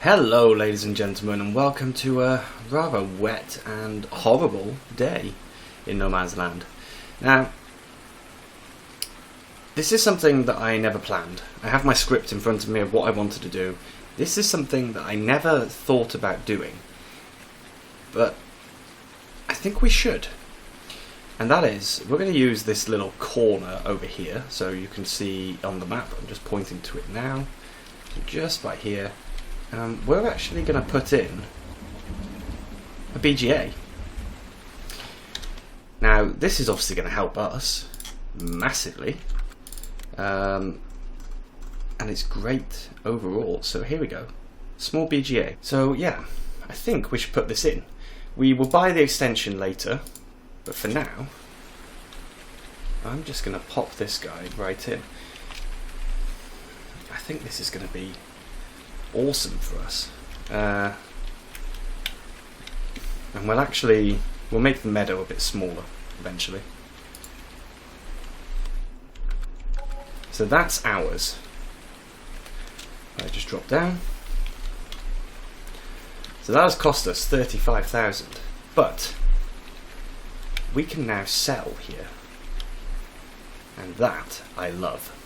Hello ladies and gentlemen, and welcome to a rather wet and horrible day in No Man's Land. Now, this is something that I never planned. I have my script in front of me of what I wanted to do. This is something that I never thought about doing, but I think we should. And that is, we're going to use this little corner over here, so you can see on the map. I'm just pointing to it now, so just right here. We're actually going to put in a BGA. Now, this is obviously going to help us massively, and it's great overall. So here we go, small BGA. So yeah, I think we should put this in. We will buy the extension later, but for now, I'm just going to pop this guy right in. I think this is going to be awesome for us, and we'll make the meadow a bit smaller eventually. So that's ours. I just drop down. So that has cost us 35,000, but we can now sell here, and that I love.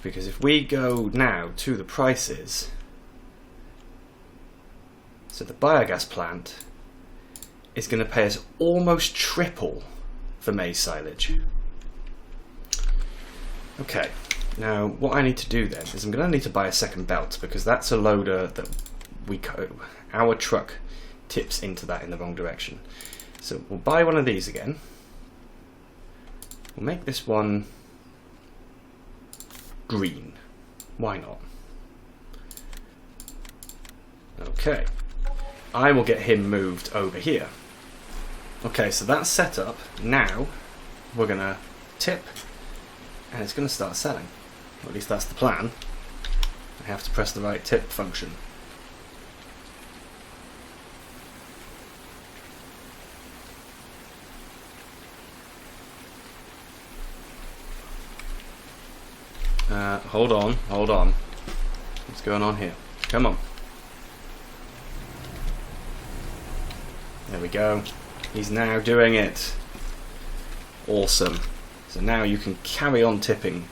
Because if we go now to the prices, so the biogas plant is going to pay us almost triple for maize silage. Okay, now what I need to do then is I'm going to need to buy a second belt, because that's a loader that our truck tips into that in the wrong direction. So we'll buy one of these again. We'll make this one green. Why not? Okay. I will get him moved over here. Okay, so that's set up. Now we're going to tip, and it's going to start selling. Or at least that's the plan. I have to press the right tip function. Hold on. What's going on here? Come on. There we go. He's now doing it. Awesome. So now you can carry on tipping.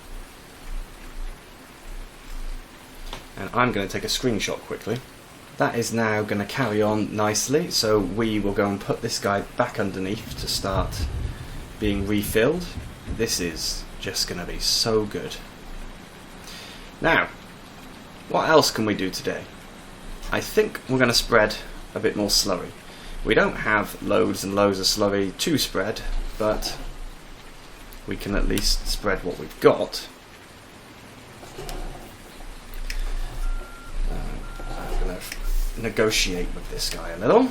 And I'm going to take a screenshot quickly. That is now going to carry on nicely. So we will go and put this guy back underneath to start being refilled. This is just going to be so good. Now, what else can we do today? I think we're going to spread a bit more slurry. We don't have loads and loads of slurry to spread, but we can at least spread what we've got. I'm going to negotiate with this guy a little.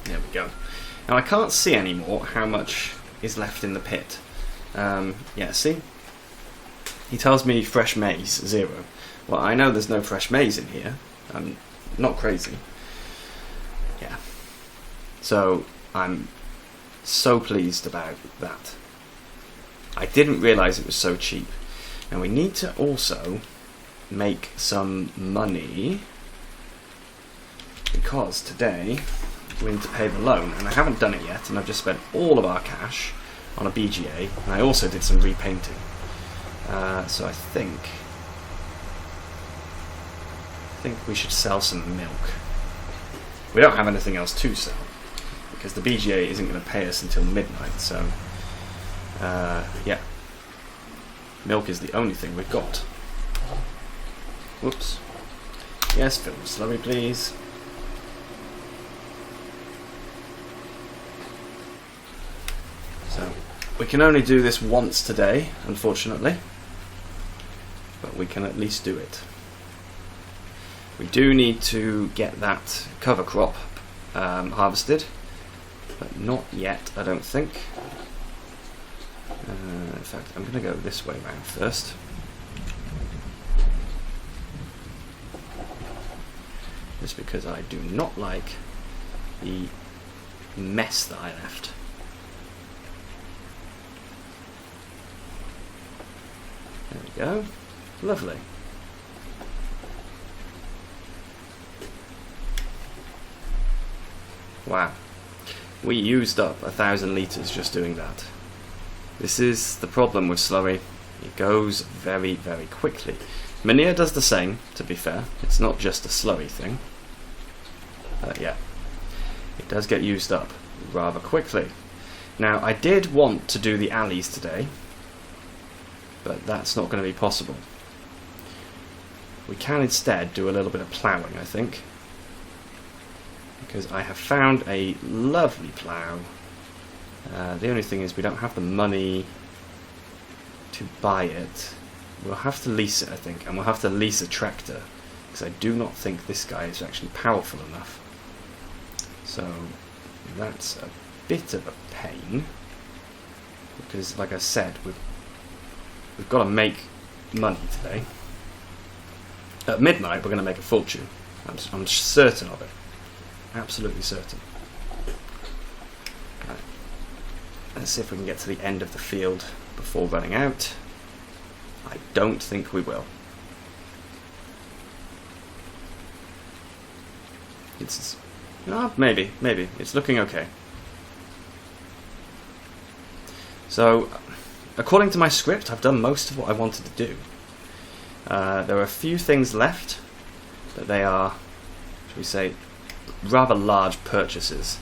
There we go. Now I can't see anymore how much is left in the pit. Yeah, see? He tells me fresh maize, 0. Well, I know there's no fresh maize in here. I'm not crazy. Yeah. So, I'm so pleased about that. I didn't realise it was so cheap. And we need to also make some money, because today we need to pay the loan, and I haven't done it yet, and I've just spent all of our cash on a BGA, and I also did some repainting. So I think we should sell some milk. We don't have anything else to sell, because the BGA isn't going to pay us until midnight, so yeah. Milk is the only thing we've got. Whoops. Yes, fill with slurry, please. So, we can only do this once today, unfortunately. But we can at least do it. We do need to get that cover crop harvested, but not yet, I don't think. In fact, I'm going to go this way round first. Just because I do not like the mess that I left. There we go. Lovely. Wow. We used up 1,000 litres just doing that. This is the problem with slurry. It goes very, very quickly. Manure does the same, to be fair. It's not just a slurry thing. Yeah, it does get used up rather quickly. Now, I did want to do the alleys today, but that's not going to be possible. We can instead do a little bit of ploughing, I think, because I have found a lovely plough. The only thing is we don't have the money to buy it. We'll have to lease it, I think, and we'll have to lease a tractor, because I do not think this guy is actually powerful enough. So that's a bit of a pain, because like I said, we've got to make money today. At midnight we're going to make a fortune. I'm certain of it. Absolutely certain. Right. Let's see if we can get to the end of the field before running out. I don't think we will. It's... no, maybe. It's looking okay. So, according to my script, I've done most of what I wanted to do. There are a few things left, but they are, shall we say, rather large purchases.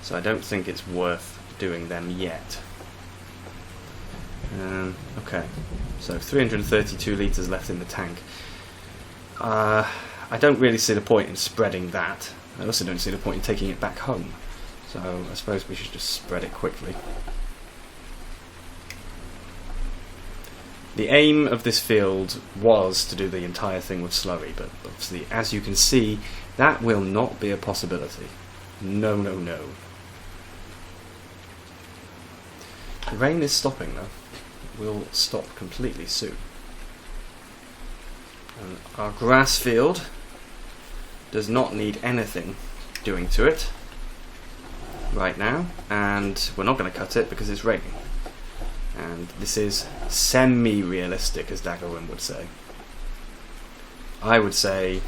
So I don't think it's worth doing them yet. Okay, so 332 litres left in the tank. I don't really see the point in spreading that. I also don't see the point in taking it back home. So I suppose we should just spread it quickly. The aim of this field was to do the entire thing with slurry, but obviously, as you can see, that will not be a possibility. No, no, no. The rain is stopping though. It will stop completely soon. And our grass field does not need anything doing to it right now, and we're not going to cut it because it's raining. And this is semi-realistic, as Daggerwin would say. I would say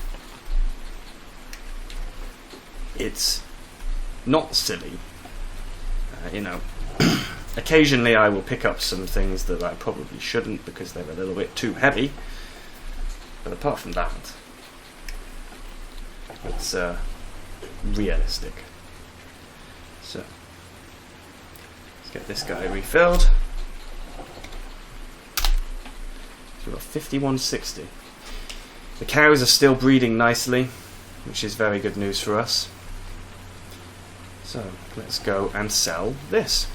it's not silly. You know, occasionally I will pick up some things that I probably shouldn't because they're a little bit too heavy. But apart from that, it's realistic. So, let's get this guy refilled. We've got 5160. The cows are still breeding nicely, which is very good news for us. So let's go and sell this.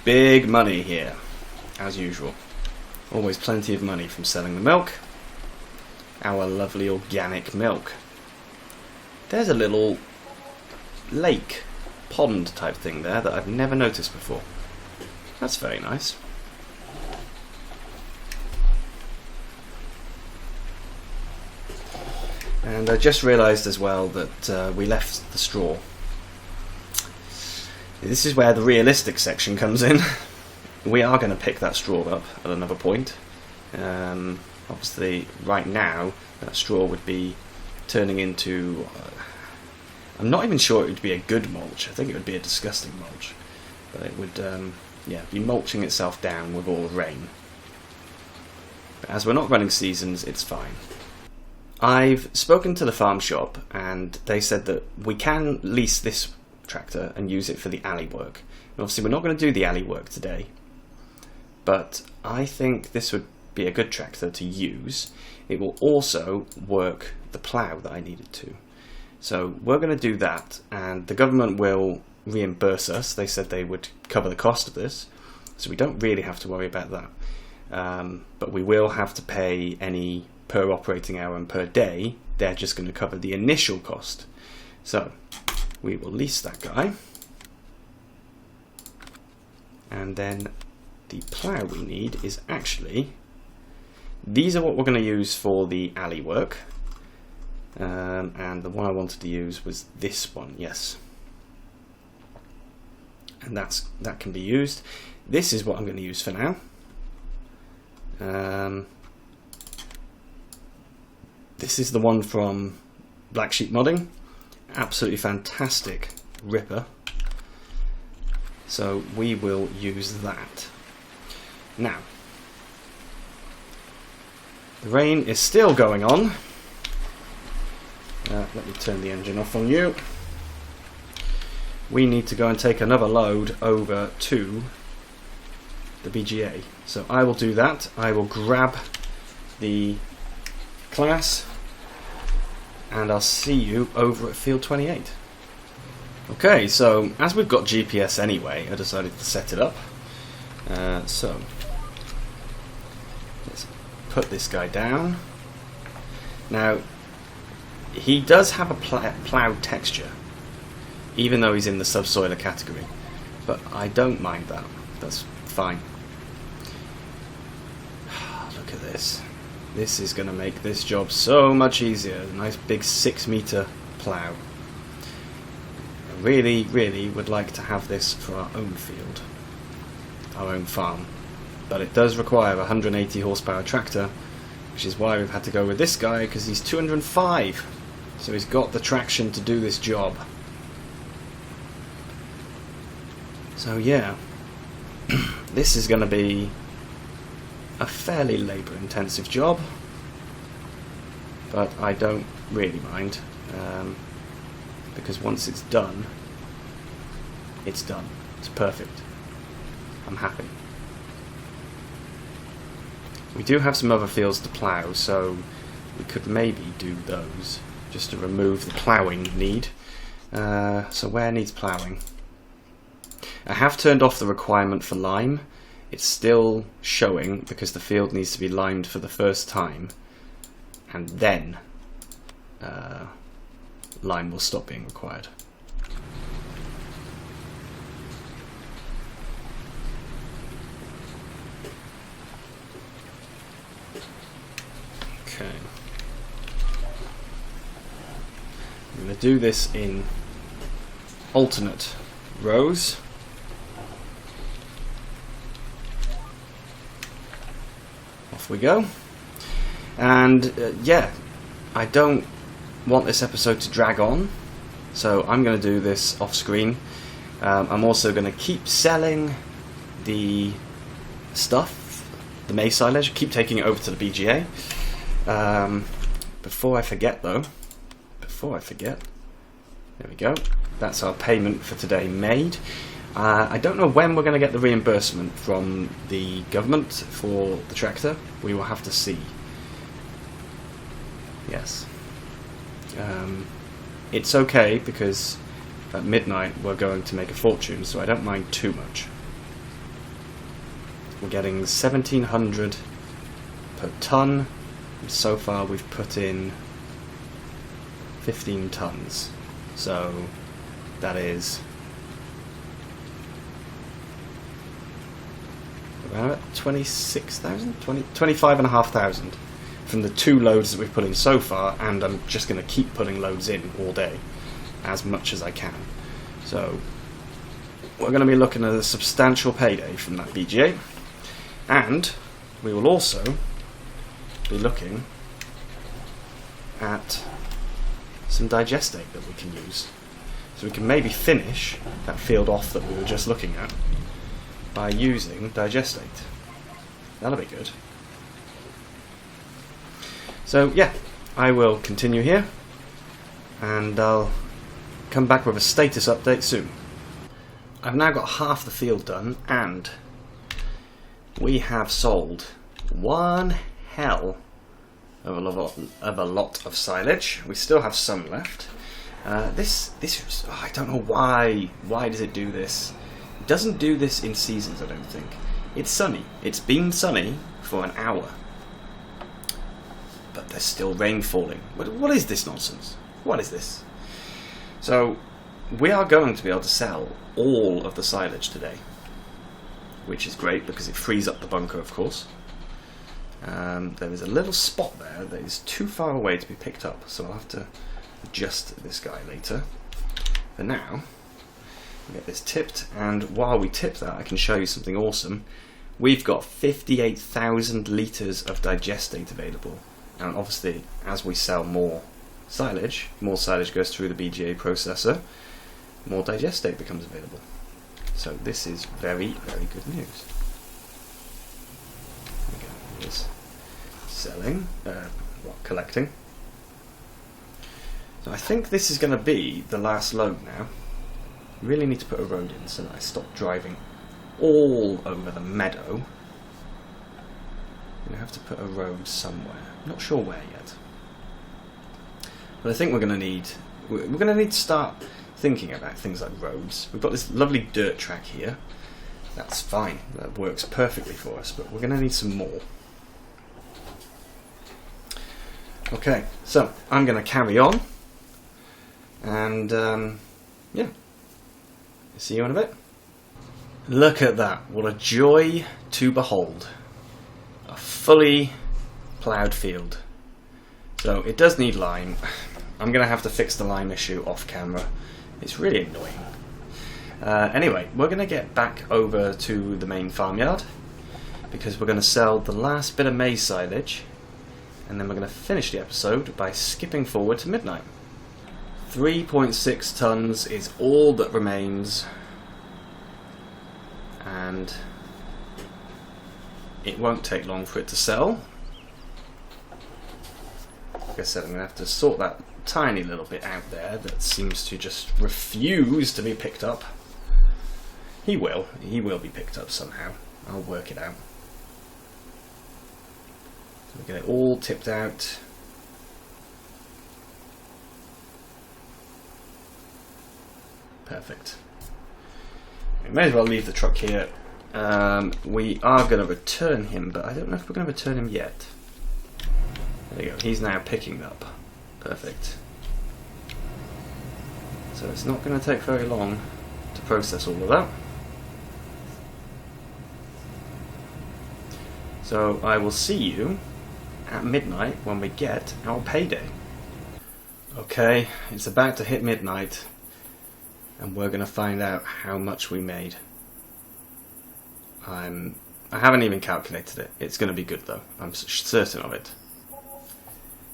Big money here, as usual. Always plenty of money from selling the milk. Our lovely organic milk. There's a little lake, pond type thing there that I've never noticed before. That's very nice. And I just realised as well that we left the straw. This is where the realistic section comes in. We are going to pick that straw up at another point. Obviously, right now, that straw would be turning into... I'm not even sure it would be a good mulch. I think it would be a disgusting mulch. But it would, yeah, be mulching itself down with all the rain. But as we're not running seasons, it's fine. I've spoken to the farm shop and they said that we can lease this tractor and use it for the alley work. And obviously we're not going to do the alley work today, but I think this would be a good tractor to use. It will also work the plough that I needed to. So we're going to do that, and the government will reimburse us. They said they would cover the cost of this, so we don't really have to worry about that. But we will have to pay any per operating hour and per day. They're just going to cover the initial cost. So we will lease that guy, and then the plough we need is actually, these are what we're going to use for the alley work, and the one I wanted to use was this one, yes, and that can be used. This is what I'm going to use for now. This is the one from Black Sheep Modding, absolutely fantastic ripper, so we will use that. Now, the rain is still going on. Let me turn the engine off on you. We need to go and take another load over to the BGA. So I will do that. I will grab the class and I'll see you over at field 28. Okay, so as we've got GPS anyway, I decided to set it up. So let's put this guy down. Now, he does have a ploughed texture, even though he's in the subsoiler category, but I don't mind that. That's fine. Look at this. This is going to make this job so much easier. A nice big 6-meter plough. I really, really would like to have this for our own field, our own farm, but it does require a 180 horsepower tractor, which is why we've had to go with this guy, because he's 205, so he's got the traction to do this job. So yeah, this is going to be a fairly labour intensive job, but I don't really mind, because once it's done, it's done. It's perfect. I'm happy. We do have some other fields to plough, so we could maybe do those just to remove the ploughing need. So where needs ploughing? I have turned off the requirement for lime. It's still showing because the field needs to be limed for the first time, and then lime will stop being required. Okay. I'm going to do this in alternate rows. Off we go. And yeah, I don't want this episode to drag on, so I'm going to do this off screen. I'm also going to keep selling the stuff, the maize silage, keep taking it over to the BGA. Before I forget though, there we go, that's our payment for today made. I don't know when we're going to get the reimbursement from the government for the tractor. We will have to see. Yes. It's okay because at midnight we're going to make a fortune, so I don't mind too much. We're getting 1,700 per ton, and so far we've put in 15 tons. So that is around 26,000, 25,500 from the 2 loads that we've put in so far, and I'm just going to keep putting loads in all day, as much as I can. So we're going to be looking at a substantial payday from that BGA, and we will also be looking at some digestate that we can use. So we can maybe finish that field off that we were just looking at by using digestate. That'll be good. So yeah, I will continue here, and I'll come back with a status update soon. I've now got half the field done, and we have sold one hell of a lot of silage. We still have some left. This I don't know why. Why does it do this? It doesn't do this in seasons, I don't think. It's sunny. It's been sunny for an hour, but there's still rain falling. What is this nonsense? What is this? So we are going to be able to sell all of the silage today, which is great because it frees up the bunker, of course. There is a little spot there that is too far away to be picked up, so I'll have to adjust this guy later. For now, we'll get this tipped, and while we tip that, I can show you something awesome. We've got 58,000 litres of digestate available, and obviously as we sell more silage, more silage goes through the BGA processor, more digestate becomes available. So this is very, very good news. Here's selling, collecting. So I think this is going to be the last load now. Really need to put a road in so that I stop driving all over the meadow. I'm going to have to put a road somewhere. Not sure where yet. But I think we're going to need to start thinking about things like roads. We've got this lovely dirt track here. That's fine. That works perfectly for us, but we're going to need some more. Okay, so I'm going to carry on, and yeah, see you in a bit. Look at that, what a joy to behold. A fully ploughed field. So it does need lime. I'm going to have to fix the lime issue off camera. It's really annoying. Anyway, we're going to get back over to the main farmyard, because we're going to sell the last bit of maize silage. And then we're going to finish the episode by skipping forward to midnight. 3.6 tons is all that remains. And it won't take long for it to sell. Like I said, I'm going to have to sort that tiny little bit out there that seems to just refuse to be picked up. He will be picked up somehow. I'll work it out. We get it all tipped out. Perfect. We may as well leave the truck here. We are going to return him, but I don't know if we're going to return him yet. There you go. He's now picking up. Perfect. So it's not going to take very long to process all of that. So I will see you at midnight when we get our payday. Okay, it's about to hit midnight, and we're going to find out how much we made. I haven't even calculated it. It's going to be good though. I'm certain of it.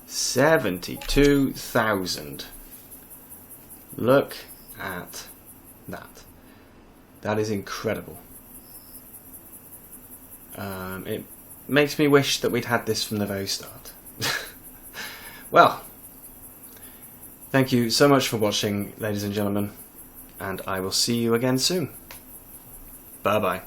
72,000. Look at that. That is incredible. It makes me wish that we'd had this from the very start. Well, thank you so much for watching, ladies and gentlemen, and I will see you again soon. Bye bye.